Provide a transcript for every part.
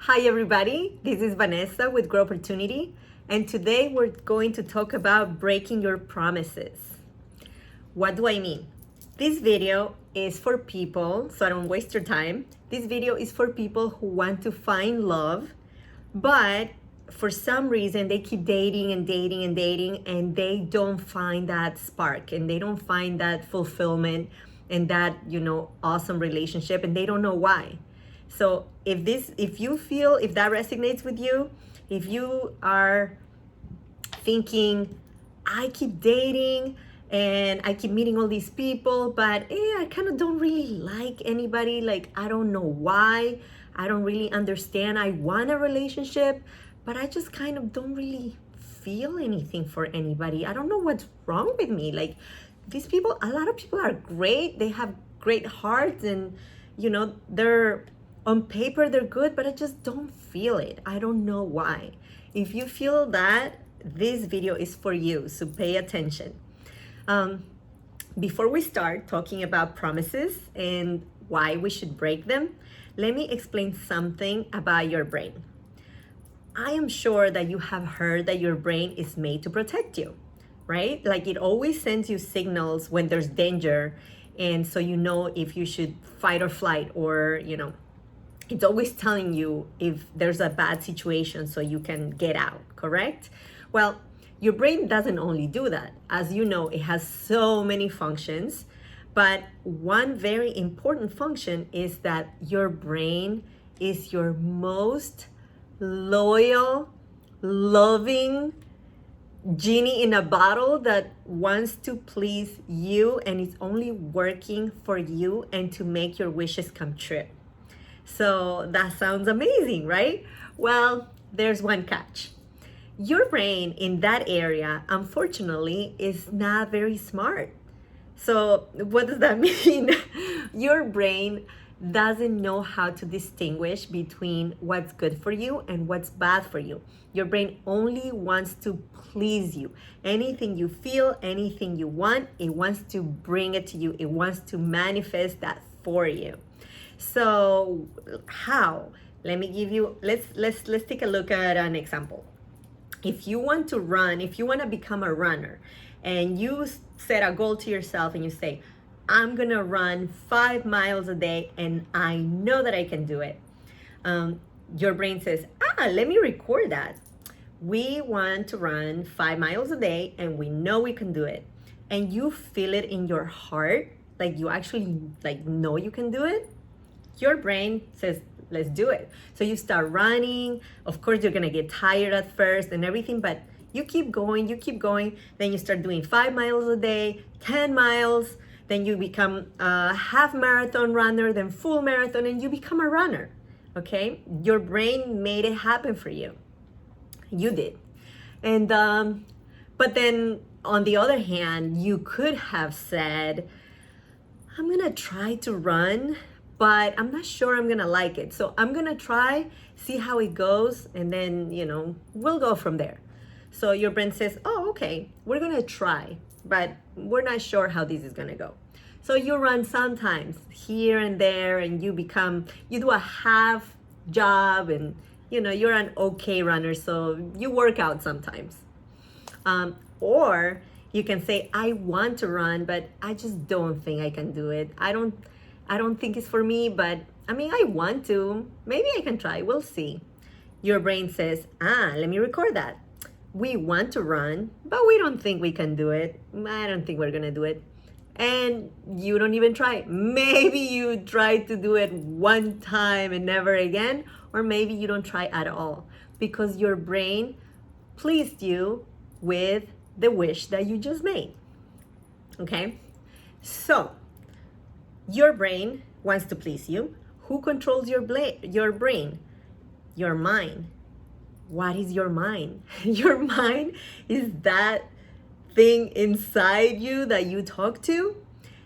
Hi everybody, this is Vanessa with 𝐤𝐴𝐿, and today we're going to talk about breaking your promises. What do I mean? This video is for people, so I don't waste your time. This video is for people who want to find love, but for some reason they keep dating and dating and dating, and they don't find that spark, and they don't find that fulfillment and that, awesome relationship, and they don't know why. So if that resonates with you, if you are thinking, I keep dating and I keep meeting all these people, but I kind of don't really like anybody, like I don't know why, I don't really understand, I want a relationship, but I just kind of don't really feel anything for anybody. I don't know what's wrong with me. Like these people, a lot of people are great, they have great hearts, and they're on paper they're good, but I just don't feel it. I don't know why. If you feel that, this video is for you, so pay attention. Before we start talking about promises and why we should break them, let me explain something about your brain. I am sure that you have heard that your brain is made to protect you, right? Like it always sends you signals when there's danger, and so you know if you should fight or flight, or it's always telling you if there's a bad situation so you can get out, correct? Well, your brain doesn't only do that. As you know, it has so many functions, but one very important function is that your brain is your most loyal, loving genie in a bottle that wants to please you, and it's only working for you and to make your wishes come true. So that sounds amazing, right? Well, there's one catch. Your brain in that area, unfortunately, is not very smart. So what does that mean? Your brain doesn't know how to distinguish between what's good for you and what's bad for you. Your brain only wants to please you. Anything you feel, anything you want, it wants to bring it to you. It wants to manifest that for you. So how? Let me give you, let's take a look at an example. If you want to run, if you want to become a runner, and you set a goal to yourself and you say, I'm gonna run 5 miles a day and I know that I can do it. Your brain says, let me record that. We want to run 5 miles a day and we know we can do it. And you feel it in your heart, like you actually know you can do it. Your brain says, let's do it. So you start running. Of course, you're gonna get tired at first and everything, but you keep going. Then you start doing 5 miles a day, 10 miles. Then you become a half marathon runner, then full marathon, and you become a runner, okay? Your brain made it happen for you. You did. And, but then on the other hand, you could have said, I'm gonna try to run, but I'm not sure I'm gonna like it. So I'm gonna try, see how it goes, and then, we'll go from there. So your brain says, oh, okay, we're gonna try, but we're not sure how this is gonna go. So you run sometimes here and there, and you do a half job, and you're an okay runner, so you work out sometimes. Or you can say, I want to run, but I just don't think I can do it. I don't think it's for me, but I want to. Maybe I can try. We'll see. Your brain says, let me record that. We want to run, but we don't think we can do it. I don't think we're going to do it. And you don't even try. Maybe you try to do it one time and never again, or maybe you don't try at all because your brain pleased you with the wish that you just made. Okay? So, your brain wants to please you. Who controls your brain? Your mind. What is your mind? Your mind is that thing inside you that you talk to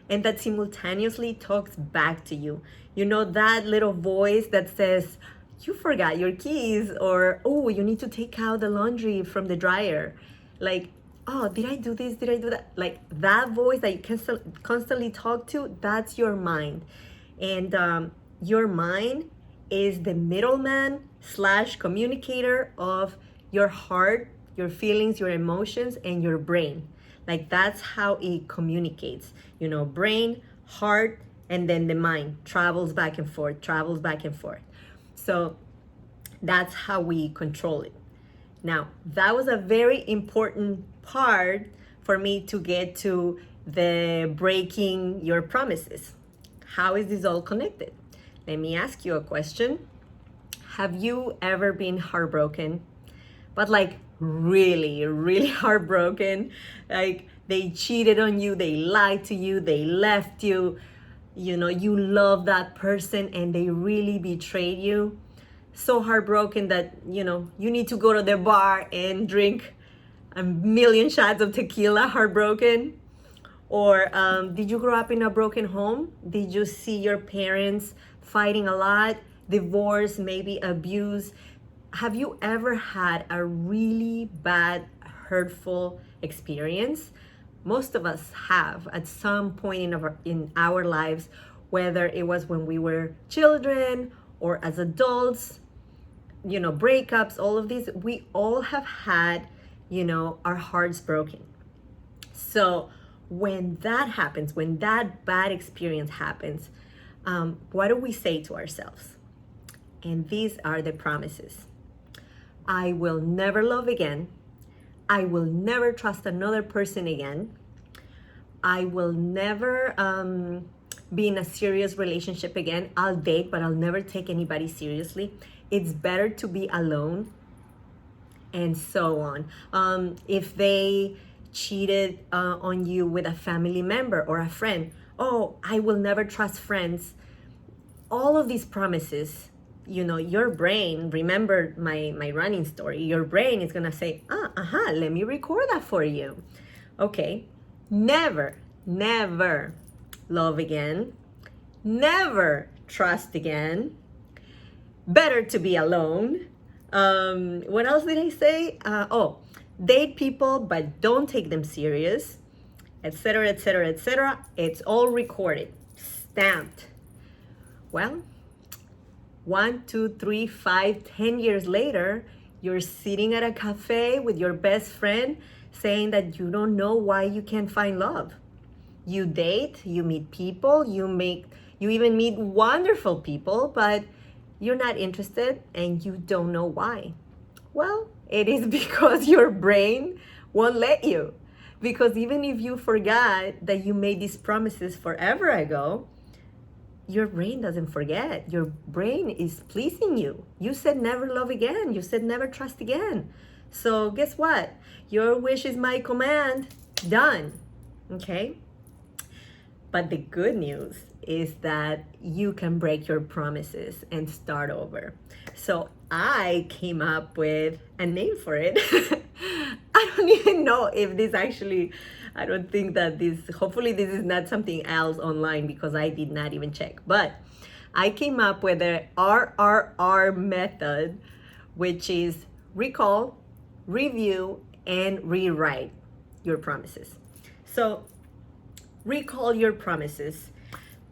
and that simultaneously talks back to you. That little voice that says, you forgot your keys, or, oh, you need to take out the laundry from the dryer. Like, oh, did I do this? Did I do that? Like that voice that you constantly talk to, that's your mind. And your mind is the middleman / communicator of your heart, your feelings, your emotions, and your brain. Like that's how it communicates. You know, brain, heart, and then the mind travels back and forth, travels back and forth. So that's how we control it. Now, that was a very important part for me to get to the breaking your promises. How is this all connected? Let me ask you a question. Have you ever been heartbroken? But like really, really heartbroken? Like they cheated on you, they lied to you, they left you, you know, you love that person and they really betrayed you. So heartbroken that, you know, you need to go to the bar and drink a million shots of tequila, heartbroken. Or did you grow up in a broken home? Did you see your parents fighting a lot, divorce, maybe abuse? Have you ever had a really bad, hurtful experience? Most of us have at some point in our lives, whether it was when we were children or as adults, you know, breakups, all of these, we all have had, you know, our hearts broken. So when that happens, when that bad experience happens, what do we say to ourselves? And these are the promises. I will never love again. I will never trust another person again. I will never be in a serious relationship again. I'll date, but I'll never take anybody seriously. It's better to be alone, and so on. If they cheated on you with a family member or a friend, oh, I will never trust friends. All of these promises, you know, your brain, remember my running story, your brain is gonna say, let me record that for you. Okay, never love again, never trust again, better to be alone. What else did I say? Date people, but don't take them serious, etc., etc., etc. It's all recorded, stamped. Well, 1, 2, 3, 5, 10 years later, you're sitting at a cafe with your best friend saying that you don't know why you can't find love. You date, you meet people, you even meet wonderful people, but you're not interested and you don't know why. Well, it is because your brain won't let you. Because even if you forgot that you made these promises forever ago, your brain doesn't forget. Your brain is pleasing you. You said never love again. You said never trust again. So guess what? Your wish is my command. Done. Okay? But the good news is that you can break your promises and start over. So I came up with a name for it. I don't even know if this actually, I don't think that hopefully this is not something else online because I did not even check. But I came up with the RRR method, which is recall, review, and rewrite your promises. So recall your promises.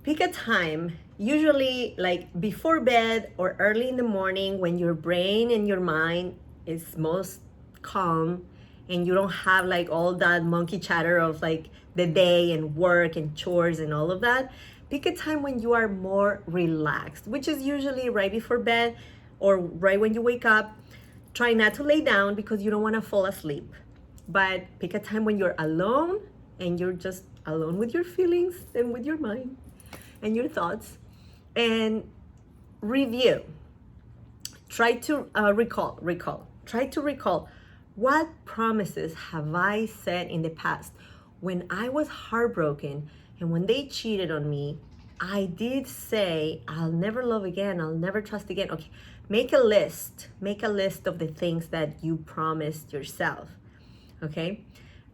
Pick a time, usually like before bed or early in the morning when your brain and your mind is most calm and you don't have like all that monkey chatter of like the day and work and chores and all of that. Pick a time when you are more relaxed, which is usually right before bed or right when you wake up. Try not to lay down because you don't want to fall asleep. But pick a time when you're alone and you're just alone with your feelings and with your mind and your thoughts, and review. Try to recall. Try to recall, what promises have I said in the past when I was heartbroken and when they cheated on me? I did say I'll never love again, I'll never trust again. Okay, make a list of the things that you promised yourself. Okay,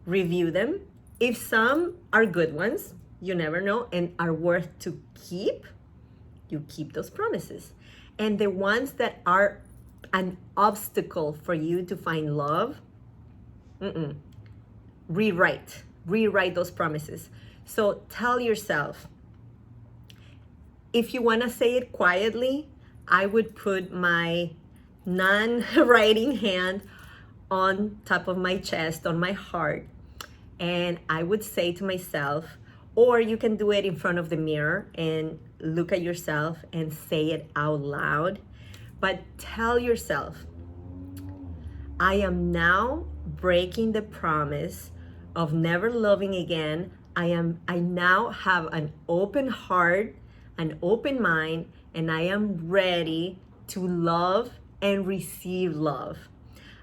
review them. If some are good ones, you never know, and are worth to keep, you keep those promises. And the ones that are an obstacle for you to find love, rewrite those promises. So tell yourself, if you want to say it quietly, I would put my non-writing hand on top of my chest, on my heart, and I would say to myself, or you can do it in front of the mirror and look at yourself and say it out loud, but tell yourself, I am now breaking the promise of never loving again. I now have an open heart, an open mind, and I am ready to love and receive love.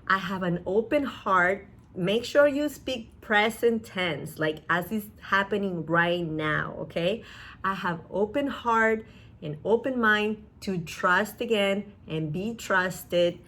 I have an open heart. Make sure you speak present tense, like as is happening right now, okay? I have open heart and open mind to trust again and be trusted.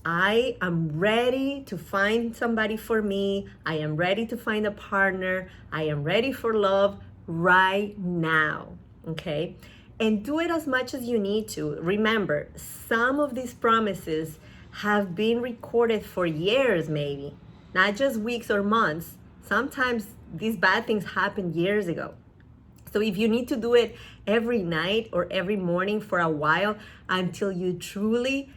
I am ready to find somebody for me. I am ready to find a partner. I am ready for love right now, okay? And do it as much as you need to. Remember, some of these promises have been recorded for years, maybe, not just weeks or months. Sometimes these bad things happened years ago. So if you need to do it every night or every morning for a while until you truly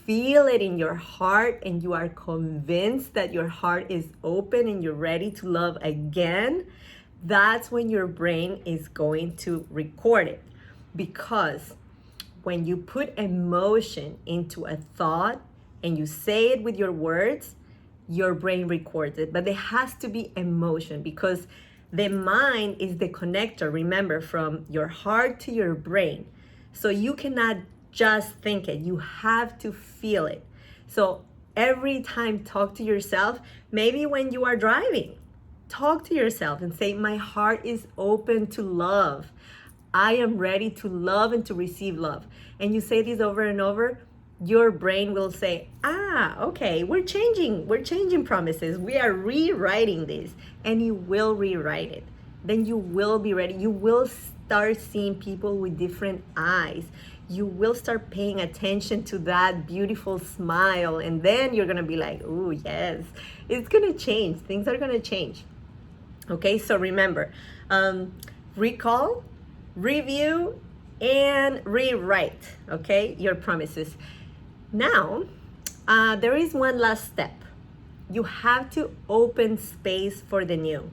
feel it in your heart and you are convinced that your heart is open and you're ready to love again, that's when your brain is going to record it. Because when you put emotion into a thought and you say it with your words, your brain records it. But there has to be emotion, because the mind is the connector, remember, from your heart to your brain. So you cannot just think it, you have to feel it. So every time, talk to yourself. Maybe when you are driving, talk to yourself and say, my heart is open to love. I am ready to love and to receive love. And you say this over and over, your brain will say, okay, we're changing promises. We are rewriting this, and you will rewrite it. Then you will be ready. You will start seeing people with different eyes. You will start paying attention to that beautiful smile, and then you're gonna be like, oh yes, it's gonna change. Things are gonna change. Okay, so remember, recall, review, and rewrite, okay, your promises. Now, there is one last step. You have to open space for the new.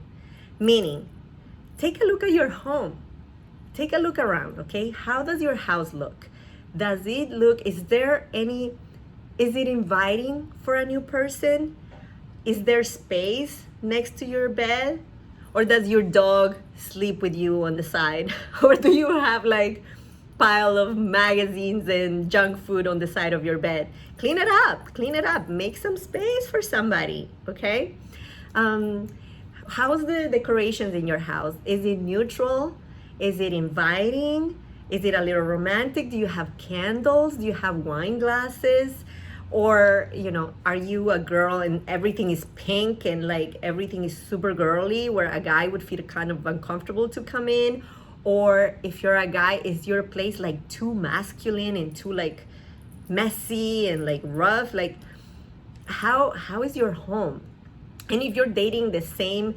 Meaning, take a look at your home. Take a look around, okay? How does your house look? Does it look, is it inviting for a new person? Is there space next to your bed? Or does your dog sleep with you on the side? Or do you have like pile of magazines and junk food on the side of your bed? Clean it up, make some space for somebody, okay? How's the decorations in your house? Is it neutral? Is it inviting? Is it a little romantic? Do you have candles? Do you have wine glasses? Or, are you a girl and everything is pink and like everything is super girly, where a guy would feel kind of uncomfortable to come in? Or if you're a guy, is your place like too masculine and too like messy and like rough? Like how is your home? And if you're dating the same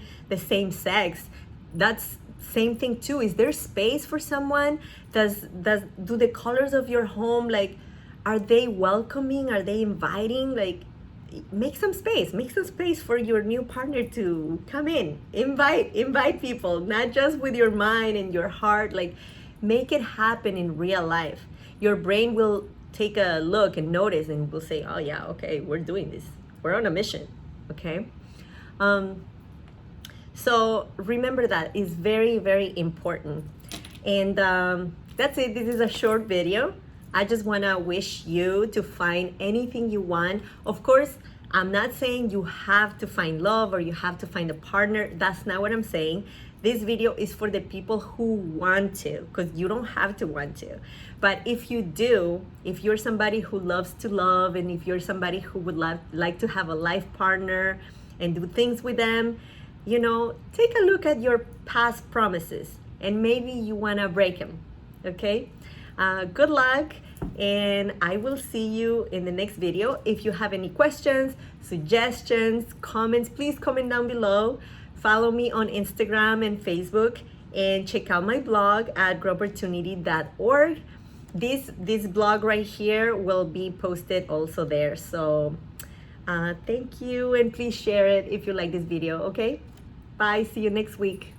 sex, that's same thing too. Is there space for someone? Do the colors of your home, like, are they welcoming? Are they inviting? Like, make some space for your new partner to come in. Invite people, not just with your mind and your heart. Like, make it happen in real life. Your brain will take a look and notice and will say, oh yeah, okay, we're doing this, we're on a mission, okay? So remember, that is very, very important. And that's it. This is a short video. I just want to wish you to find anything you want. Of course, I'm not saying you have to find love or you have to find a partner. That's not what I'm saying. This video is for the people who want to, because you don't have to want to. But if you do, if you're somebody who loves to love, and if you're somebody who would like to have a life partner and do things with them, take a look at your past promises, and maybe you want to break them, okay? Good luck, and I will see you in the next video. If you have any questions, suggestions, comments, please comment down below. Follow me on Instagram and Facebook, and check out my blog at growopportunity.org. this blog right here will be posted also there. So thank you, and please share it if you like this video. Okay, bye, see you next week.